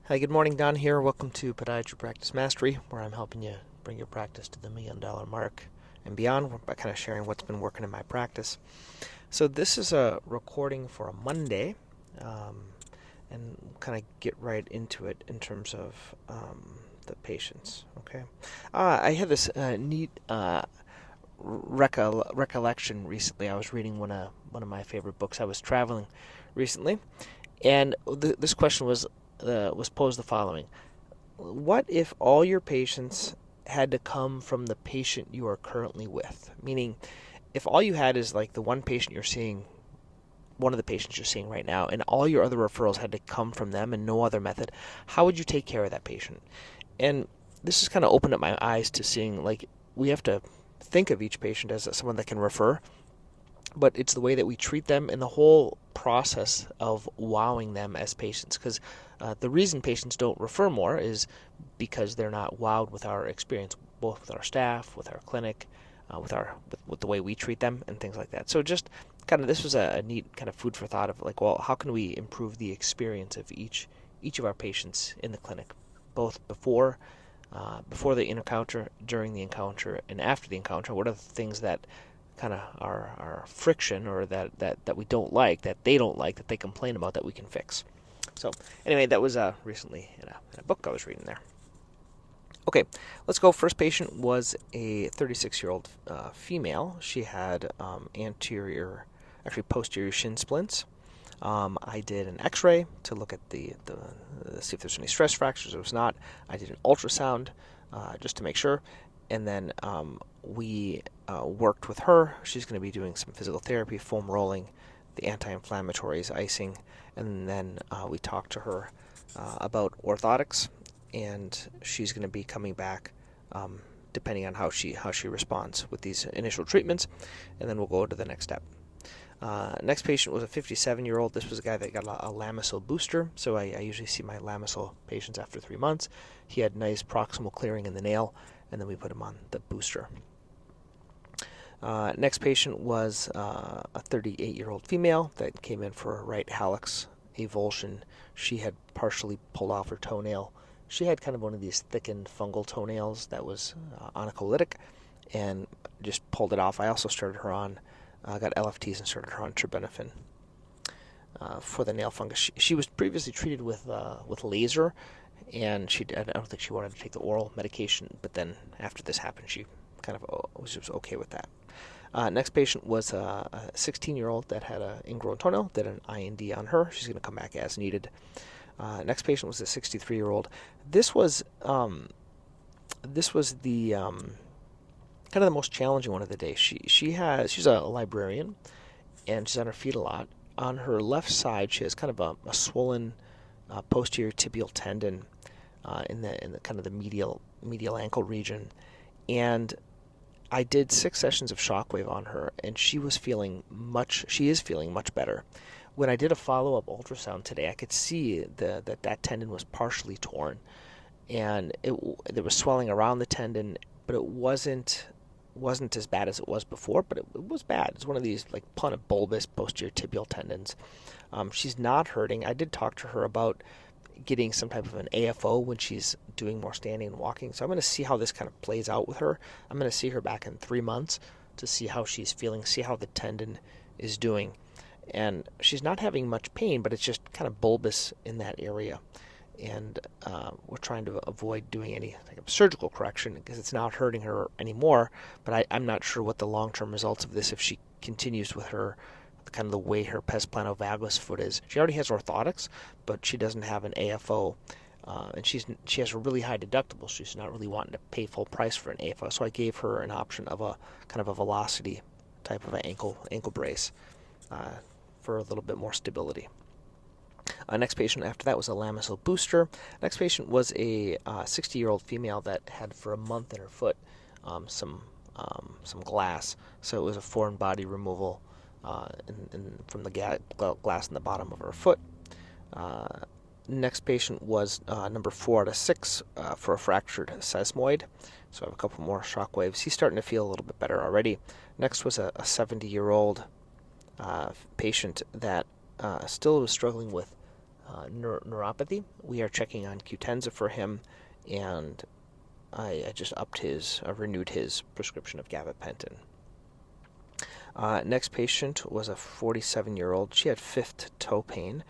Hi, good morning. Don here. Welcome to Podiatry Practice Mastery, where I'm helping you bring your practice to the $1 million mark and beyond by kind of sharing what's been working in my practice. So this is a recording for a Monday, and kind of get right into it in terms of the patients. Okay, I had this neat recollection recently. I was reading one of my favorite books. I was traveling recently, and this question was posed the following: what if all your patients had to come from the patient you are currently with? Meaning, if all you had is like the one patient you're seeing, one of the patients you're seeing right now, and all your other referrals had to come from them and no other method, how would you take care of that patient? And this has kind of opened up my eyes to seeing, like, we have to think of each patient as someone that can refer, but it's the way that we treat them and the whole process of wowing them as patients. Because the reason patients don't refer more is because they're not wowed with our experience, both with our staff, with our clinic, with the way we treat them and things like that. So just kind of, this was a neat kind of food for thought of like, well, how can we improve the experience of each of our patients in the clinic, both before the encounter, during the encounter, and after the encounter? What are the things that kind of are friction, or that we don't like, that they don't like, that they complain about, that we can fix? So anyway, that was recently in a book I was reading there. Okay, let's go. First patient was a 36-year-old female. She had posterior shin splints. I did an X-ray to look at the see if there's any stress fractures. There was not. I did an ultrasound just to make sure, and then we worked with her. She's going to be doing some physical therapy, foam rolling, the anti-inflammatories, icing, and then we talked to her about orthotics, and she's going to be coming back depending on how she responds with these initial treatments, and then we'll go to the next step. Next patient was a 57-year-old. This was a guy that got a Lamisil booster, so I usually see my Lamisil patients after 3 months. He had nice proximal clearing in the nail, and then we put him on the booster. Next patient was a 38-year-old female that came in for a right hallux avulsion. She had partially pulled off her toenail. She had kind of one of these thickened fungal toenails that was onycholytic, and just pulled it off. I also started her on, got LFTs and started her on terbinafine for the nail fungus. She was previously treated with laser, and I don't think she wanted to take the oral medication, but then after this happened, she kind of was okay with that. Next patient was a 16-year-old that had an ingrown toenail. Did an IND on her. She's going to come back as needed. Next patient was a 63-year-old. This was the kind of the most challenging one of the day. She's a librarian, and she's on her feet a lot. On her left side, she has kind of a swollen posterior tibial tendon in the kind of the medial ankle region, and I did 6 sessions of shockwave on her, and she is feeling much better. When I did a follow-up ultrasound today, I could see that tendon was partially torn, and there was swelling around the tendon, but it wasn't as bad as it was before, but it was bad. It's one of these like plantar bulbous posterior tibial tendons. She's not hurting. I did talk to her about getting some type of an AFO when she's doing more standing and walking. So I'm going to see how this kind of plays out with her. I'm going to see her back in 3 months to see how she's feeling, see how the tendon is doing. And she's not having much pain, but it's just kind of bulbous in that area. And we're trying to avoid doing any type of surgical correction because it's not hurting her anymore. But I'm not sure what the long-term results of this, if she continues with her kind of the way her pes planovagus foot is. She already has orthotics, but she doesn't have an AFO, and she has a really high deductible. She's not really wanting to pay full price for an AFO, so I gave her an option of a kind of a velocity type of an ankle brace for a little bit more stability. Next patient after that was a Lamisil booster. Next patient was a 60-year-old female that had for a month in her foot some glass, so it was a foreign body removal from the glass in the bottom of her foot. Next patient was number 4 out of 6 for a fractured sesamoid. So I have a couple more shock waves. He's starting to feel a little bit better already. Next was a 70-year-old patient that still was struggling with neuropathy. We are checking on Qtenza for him, and I just renewed his prescription of gabapentin. Next patient was a 47-year-old. She had fifth toe pain.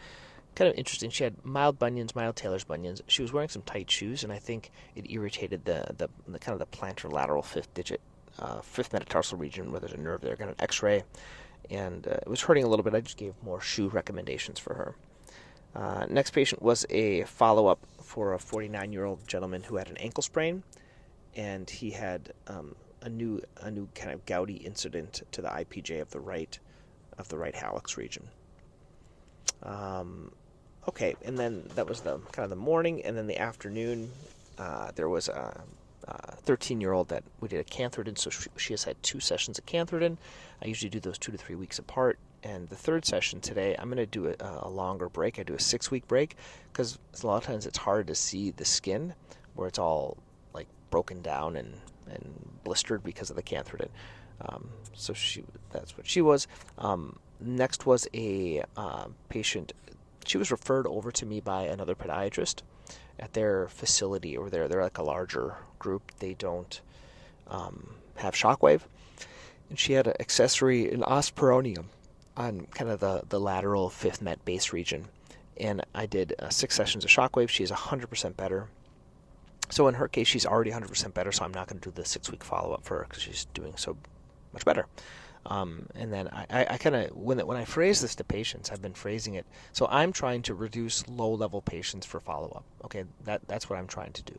Kind of interesting. She had mild bunions, mild Taylor's bunions. She was wearing some tight shoes, and I think it irritated the kind of the plantar lateral fifth metatarsal region where there's a nerve there. Got an X-ray, and it was hurting a little bit. I just gave more shoe recommendations for her. Next patient was a follow-up for a 49-year-old gentleman who had an ankle sprain, and he had a new kind of gouty incident to the IPJ of the right hallux region. Okay, and then that was the kind of the morning, and then the afternoon, there was a 13-year-old that we did a cantharidin, so she has had 2 sessions of cantharidin. I usually do those 2 to 3 weeks apart, and the third session today, I'm going to do a longer break. I do a 6-week break, because a lot of times it's hard to see the skin, where it's all like broken down and blistered because of the cantharidin. So that's what she was. Next was a patient. She was referred over to me by another podiatrist at their facility over there. They're like a larger group. They don't have shockwave. And she had an accessory, an peroneum on kind of the lateral fifth met base region. And I did 6 sessions of shockwave. She's 100% better. So in her case, she's already 100% better, so I'm not going to do the 6-week follow-up for her because she's doing so much better. And then I kind of, when I phrase this to patients, I've been phrasing it, so I'm trying to reduce low-level patients for follow-up. Okay, that's what I'm trying to do.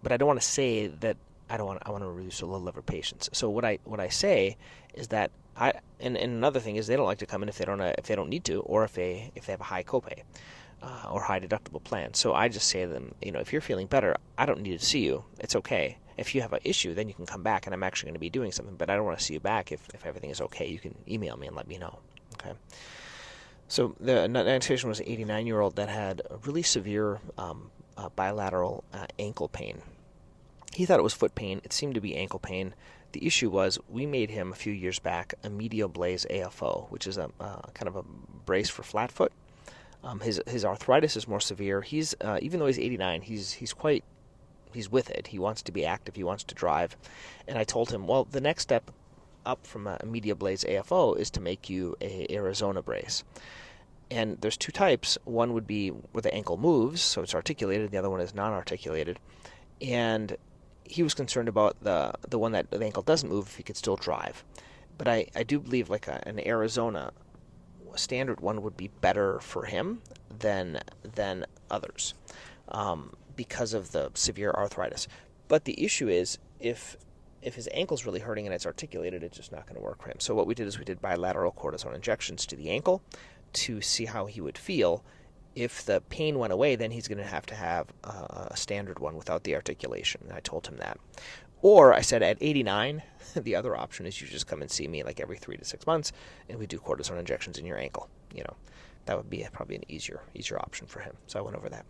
But I don't want to say that I want to reduce low-level patients. So what I say is that and another thing is they don't like to come in if they don't need to, or if they have a high copay. Or high deductible plan. So I just say to them, if you're feeling better, I don't need to see you. It's okay. If you have an issue, then you can come back, and I'm actually going to be doing something, but I don't want to see you back if everything is okay. You can email me and let me know. Okay. So the next patient was an 89-year-old that had a really severe bilateral ankle pain. He thought it was foot pain. It seemed to be ankle pain. The issue was we made him a few years back a medial blaze AFO, which is a kind of a brace for flat foot. His arthritis is more severe. He's even though he's 89, he's with it. He wants to be active. He wants to drive. And I told him, well, the next step up from a medial blaze AFO is to make you a Arizona brace. And there's 2 types. One would be where the ankle moves, so it's articulated. The other one is non-articulated. And he was concerned about the one that the ankle doesn't move if he could still drive. But I do believe like an Arizona standard one would be better for him than others because of the severe arthritis. But the issue is if his ankle's really hurting and it's articulated, it's just not going to work for him. So what we did is we did bilateral cortisone injections to the ankle to see how he would feel. If the pain went away, then he's going to have a standard one without the articulation. And I told him that. Or I said at 89, the other option is you just come and see me like every 3 to 6 months, and we do cortisone injections in your ankle. That would be probably an easier option for him. So I went over that.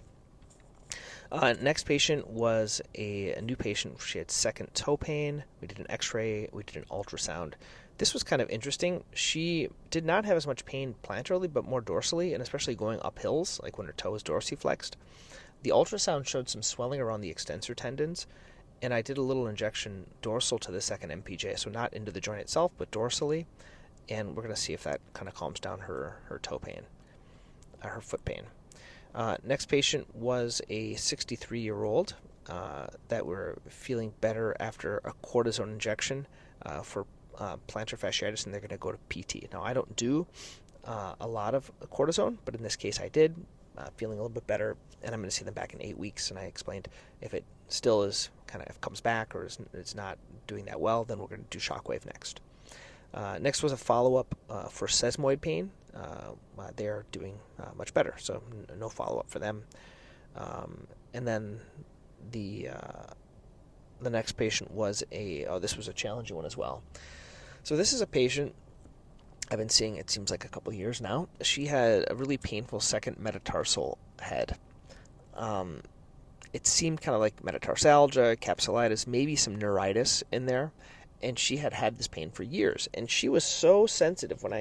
Next patient was a new patient. She had second toe pain. We did an X-ray. We did an ultrasound. This was kind of interesting. She did not have as much pain plantarly, but more dorsally, and especially going up hills, like when her toe is dorsiflexed. The ultrasound showed some swelling around the extensor tendons. And I did a little injection dorsal to the second MPJ, so not into the joint itself, but dorsally. And we're going to see if that kind of calms down her toe pain, her foot pain. Next patient was a 63-year-old that were feeling better after a cortisone injection for plantar fasciitis, and they're going to go to PT. Now, I don't do a lot of cortisone, but in this case I did, feeling a little bit better, and I'm going to see them back in 8 weeks. And I explained if it still is kind of comes back or it's not doing that well, then we're going to do shockwave next. Next was a follow-up for sesamoid pain. They're doing much better, so no follow-up for them. And then the next patient was this was a challenging one as well. So this is a patient I've been seeing, it seems like a couple of years now. She had a really painful second metatarsal head. It seemed kind of like metatarsalgia, capsulitis, maybe some neuritis in there, and she had this pain for years. And she was so sensitive when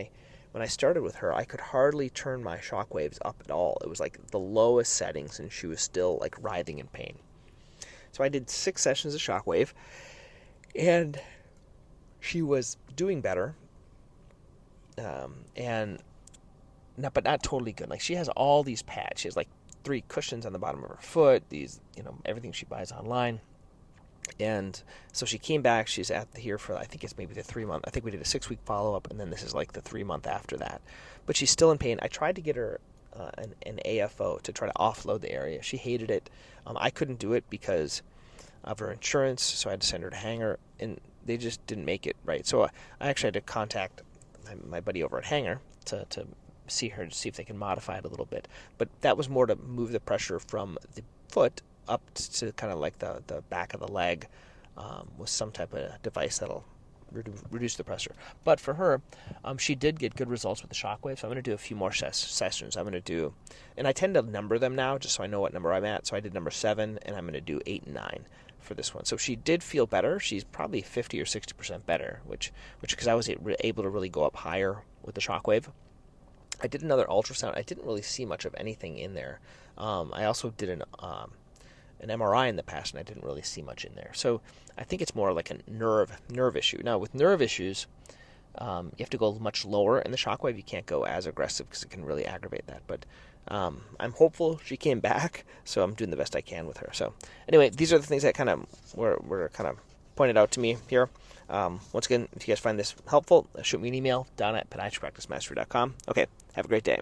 when I started with her, I could hardly turn my shock waves up at all. It was like the lowest settings, and she was still like writhing in pain. So I did 6 sessions of shockwave, and she was doing better, but not totally good. Like, she has all these pads. She has like 3 cushions on the bottom of her foot. These, everything she buys online. And so she came back. She's here for, I think it's maybe the 3-month. I think we did a 6-week follow-up, and then this is like the 3-month after that. But she's still in pain. I tried to get her an AFO to try to offload the area. She hated it. I couldn't do it because of her insurance, so I had to send her to Hanger, and they just didn't make it right. So I actually had to contact my buddy over at Hanger to see if they can modify it a little bit. But that was more to move the pressure from the foot up to kind of like the back of the leg with some type of device that'll reduce the pressure. But for her, she did get good results with the shockwave, so I'm going to do a few more sessions. I'm going to do, and I tend to number them now just so I know what number I'm at. So I did number 7, and I'm going to do 8 and 9 for this one. So she did feel better. She's probably 50 or 60% better, which because I was able to really go up higher with the shockwave. I did another ultrasound. I didn't really see much of anything in there. I also did an MRI in the past, and I didn't really see much in there. So I think it's more like a nerve issue. Now, with nerve issues, you have to go much lower in the shockwave. You can't go as aggressive because it can really aggravate that. But I'm hopeful she came back, so I'm doing the best I can with her. So anyway, these are the things that kind of were kind of pointed out to me here. Once again, if you guys find this helpful, shoot me an email, Don at podiatrypracticemastery.com. Okay, have a great day.